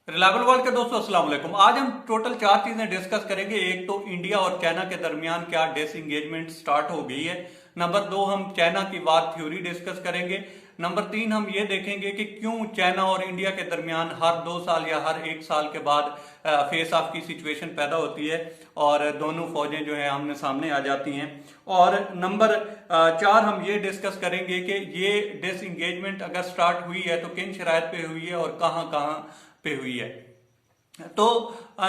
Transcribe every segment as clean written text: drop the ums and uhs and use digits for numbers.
Reliable world के दोस्तों अस्सलाम वालेकुम। आज हम टोटल 4 चीजें डिस्कस करेंगे। एक तो इंडिया और चाइना के दरमियान क्या डिसएंगेजमेंट स्टार्ट हो गई है। नंबर 2 हम चाइना की वार थ्योरी डिस्कस करेंगे। नंबर 3 हम ये देखेंगे कि क्यों चाइना और इंडिया के दरमियान हर 2 साल या हर 1 साल के बाद फेस ऑफ की सिचुएशन पैदा होती है और दोनों फौजें जो है आमने सामने आ जाती हैं। और नंबर 4 हम ये डिस्कस करेंगे कि ये डिसएंगेजमेंट अगर स्टार्ट हुई है तो किन शराइत पे हुई है और कहाँ कहाँ पे हुई है। तो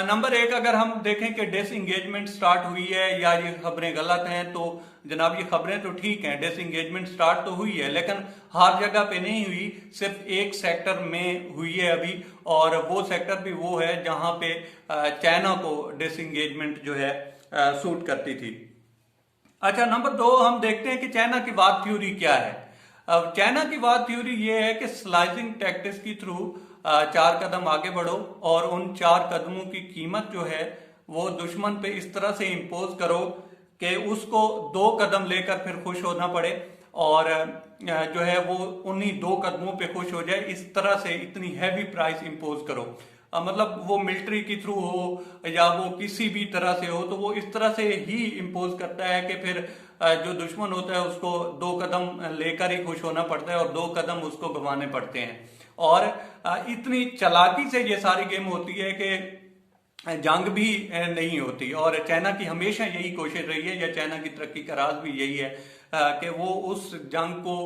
नंबर 1 अगर हम देखें कि डिसएंगेजमेंट स्टार्ट हुई है या ये खबरें गलत हैं, तो जनाब ये खबरें तो ठीक हैं, डिसएंगेजमेंट स्टार्ट तो हुई है लेकिन हर जगह पे नहीं हुई, सिर्फ एक सेक्टर में हुई है अभी, और वो सेक्टर भी वो है जहां पे चाइना को डिसएंगेजमेंट जो है सूट करती थी। अच्छा, नंबर 2 हम देखते हैं कि चाइना की वार थ्योरी क्या है। अब चाइना की वार थ्योरी ये है कि स्लाइसिंग टैक्टिक्स के थ्रू 4 कदम आगे बढ़ो और उन 4 कदमों की कीमत जो है वो दुश्मन पे इस तरह से इम्पोज करो कि उसको 2 कदम लेकर फिर खुश होना पड़े और जो है वो उन्हीं 2 कदमों पे खुश हो जाए। इस तरह से इतनी हैवी प्राइस इम्पोज करो, मतलब वो मिलिट्री के थ्रू हो या वो किसी भी तरह से हो, तो वो इस तरह से ही इम्पोज करता है कि फिर जो दुश्मन होता है उसको 2 कदम लेकर ही खुश होना पड़ता है और 2 कदम उसको गंवाने पड़ते हैं। और इतनी चालाकी से ये सारी गेम होती है कि जंग भी नहीं होती। और चाइना की हमेशा यही कोशिश रही है, या चाइना की तरक्की का राज भी यही है कि वो उस जंग को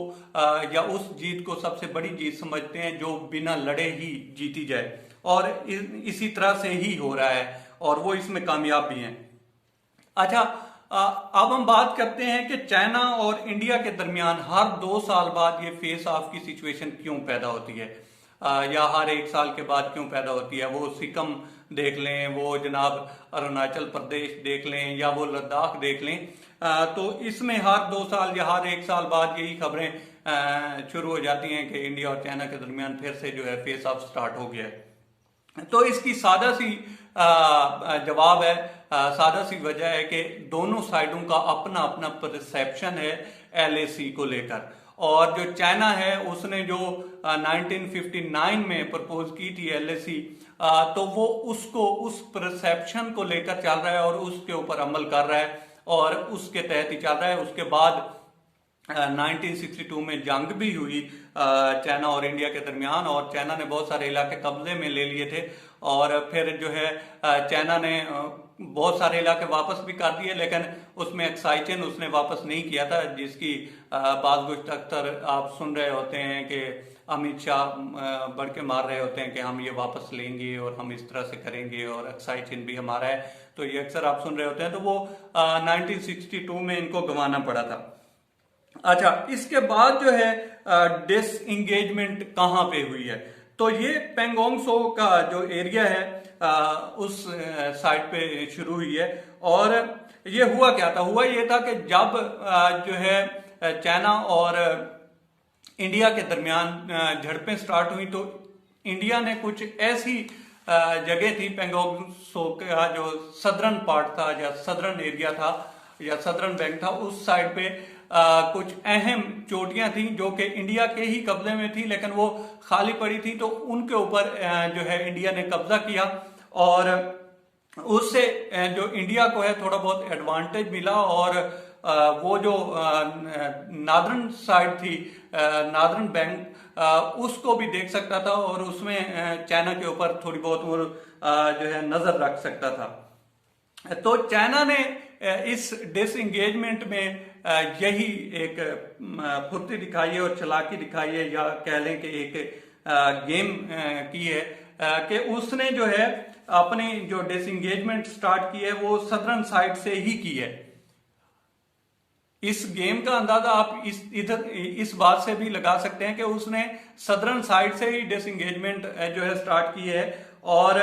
या उस जीत को सबसे बड़ी जीत समझते हैं जो बिना लड़े ही जीती जाए, और इसी तरह से ही हो रहा है और वो इसमें कामयाब भी हैं। अच्छा, अब हम बात करते हैं कि चाइना और इंडिया के दरमियान हर 2 साल बाद ये फेस ऑफ की सिचुएशन क्यों पैदा होती है, या हर 1 साल के बाद क्यों पैदा होती है। वो सिक्किम देख लें, वो जनाब अरुणाचल प्रदेश देख लें, या वो लद्दाख देख लें, तो इसमें हर 2 साल या हर 1 साल बाद यही खबरें शुरू हो जाती हैं कि इंडिया और चाइना के दरमियान फिर से जो है फेस ऑफ स्टार्ट हो गया है। तो इसकी सादा सी जवाब है, सादा सी वजह है कि दोनों साइडों का अपना अपना परसेप्शन है एलएसी को लेकर। और जो चाइना है उसने जो 1959 में प्रपोज की थी एलएसी, तो वो उसको उस परसेप्शन को लेकर चल रहा है और उसके ऊपर अमल कर रहा है और उसके तहत ही चल रहा है। उसके बाद 1962 में जंग भी हुई चाइना और इंडिया के दरमियान, और चाइना ने बहुत सारे इलाके कब्जे में ले लिए थे और फिर जो है चाइना ने बहुत सारे इलाके वापस भी कर दिए, लेकिन उसमें एक्साइचन उसने वापस नहीं किया था, जिसकी बाज़ अक्सर आप सुन रहे होते हैं कि अमित शाह बढ़ के मार रहे होते हैं कि हम ये वापस लेंगे और हम इस तरह से करेंगे और एक्साइचन भी हमारा है, तो ये अक्सर आप सुन रहे होते हैं। तो वो 1962 में इनको गंवाना पड़ा था। अच्छा, इसके बाद जो है डिसएंगेजमेंट कहां पे हुई है, तो ये पेंगोंग सो का जो एरिया है उस साइड पे शुरू हुई है। और ये हुआ क्या था, हुआ ये था कि जब जो है चाइना और इंडिया के दरमियान झड़पें स्टार्ट हुई, तो इंडिया ने कुछ ऐसी जगह थी, पेंगोंग सो का जो सदर्न पार्ट था या सदर्न एरिया था या सदर्न बैंक था, उस साइड पे कुछ अहम चोटियां थी जो कि इंडिया के ही कब्जे में थी, लेकिन वो खाली पड़ी थी, तो उनके ऊपर जो है इंडिया ने कब्जा किया और उससे जो इंडिया को है थोड़ा बहुत एडवांटेज मिला। और वो जो नादर्न साइड थी, नादर्न बैंक, उसको भी देख सकता था और उसमें चाइना के ऊपर थोड़ी बहुत वो जो है नजर रख सकता था। तो चाइना ने इस डिसएंगेजमेंट में यही एक फुर्ती दिखाई है और चालाकी दिखाई है, या कह लें कि एक गेम की है कि उसने जो है अपनी जो डिसएंगेजमेंट स्टार्ट की है वो सदर्न साइड से ही की है। इस गेम का अंदाजा आप इस बात से भी लगा सकते हैं कि उसने सदर्न साइड से ही डिसएंगेजमेंट जो है स्टार्ट की है। और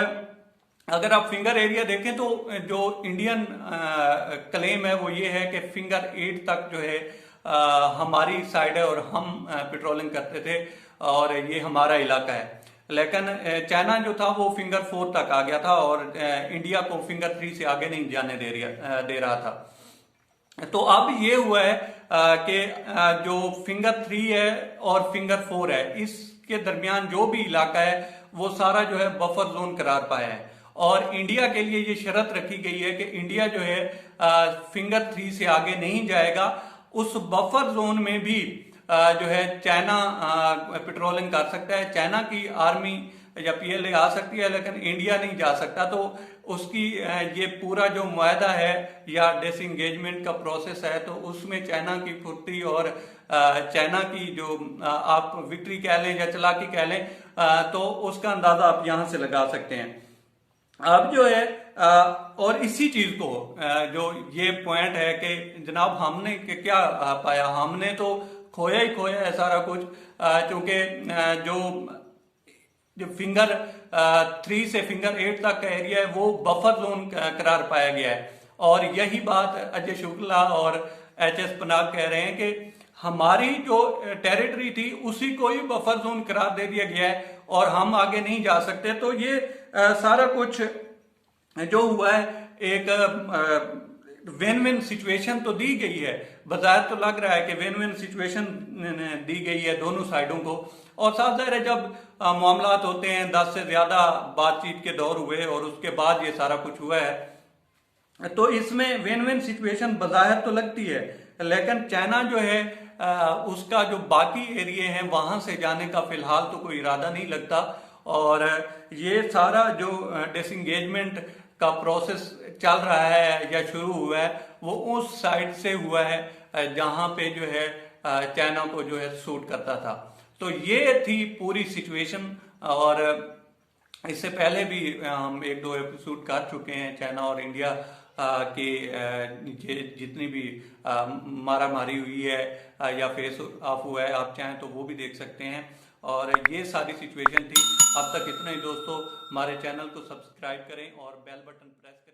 अगर आप फिंगर एरिया देखें तो जो इंडियन क्लेम है वो ये है कि फिंगर 8 तक जो है हमारी साइड है और हम पेट्रोलिंग करते थे और ये हमारा इलाका है, लेकिन चाइना जो था वो फिंगर 4 तक आ गया था और इंडिया को फिंगर 3 से आगे नहीं जाने दे रहा था। तो अब ये हुआ है कि जो फिंगर 3 है और फिंगर 4 है, इसके दरमियान जो भी इलाका है वो सारा जो है बफर जोन करार पाया है। और इंडिया के लिए ये शर्त रखी गई है कि इंडिया जो है फिंगर 3 से आगे नहीं जाएगा। उस बफर जोन में भी जो है चाइना पेट्रोलिंग कर सकता है, चाइना की आर्मी या पीएलए आ सकती है, लेकिन इंडिया नहीं जा सकता। तो उसकी ये पूरा जो मुआहदा है या डिसएंगेजमेंट का प्रोसेस है, तो उसमें चाइना की फुर्ती और चाइना की जो आप विक्ट्री कह लें या चालाकी कह लें, तो उसका अंदाजा आप यहां से लगा सकते हैं। अब जो है और इसी चीज को जो ये पॉइंट है कि जनाब हमने क्या पाया, हमने तो खोया ही खोया है सारा कुछ, क्योंकि जो फिंगर 3 से फिंगर 8 तक का एरिया है वो बफर जोन करार पाया गया है। और यही बात अजय शुक्ला और एचएस पनाग कह रहे हैं कि हमारी जो टेरिटरी थी उसी को ही बफर जोन करार दे दिया गया है और हम आगे नहीं जा सकते। तो ये सारा कुछ जो हुआ है एक विन विन सिचुएशन तो दी गई है, बजाय तो लग रहा है कि विन विन सिचुएशन दी गई है दोनों साइडों को। और साफ जाहिर है जब मामलात होते हैं 10 से ज्यादा बातचीत के दौर हुए और उसके बाद ये सारा कुछ हुआ है, तो इसमें विन विन सिचुएशन बजाहिर तो लगती है, लेकिन चाइना जो है उसका जो बाकी एरिया है वहां से जाने का फिलहाल तो कोई इरादा नहीं लगता। और ये सारा जो डिसएंगेजमेंट का प्रोसेस चल रहा है या शुरू हुआ है वो उस साइड से हुआ है जहां पे जो है चाइना को जो है सूट करता था। तो ये थी पूरी सिचुएशन। और इससे पहले भी हम 1-2 एपिसोड कर चुके हैं चाइना और इंडिया के जितनी भी मारा मारी हुई है या फेस ऑफ हुआ है, आप चाहें तो वो भी देख सकते हैं। और ये सारी सिचुएशन थी। अब तक इतना ही दोस्तों, हमारे चैनल को सब्सक्राइब करें और बेल बटन प्रेस करें।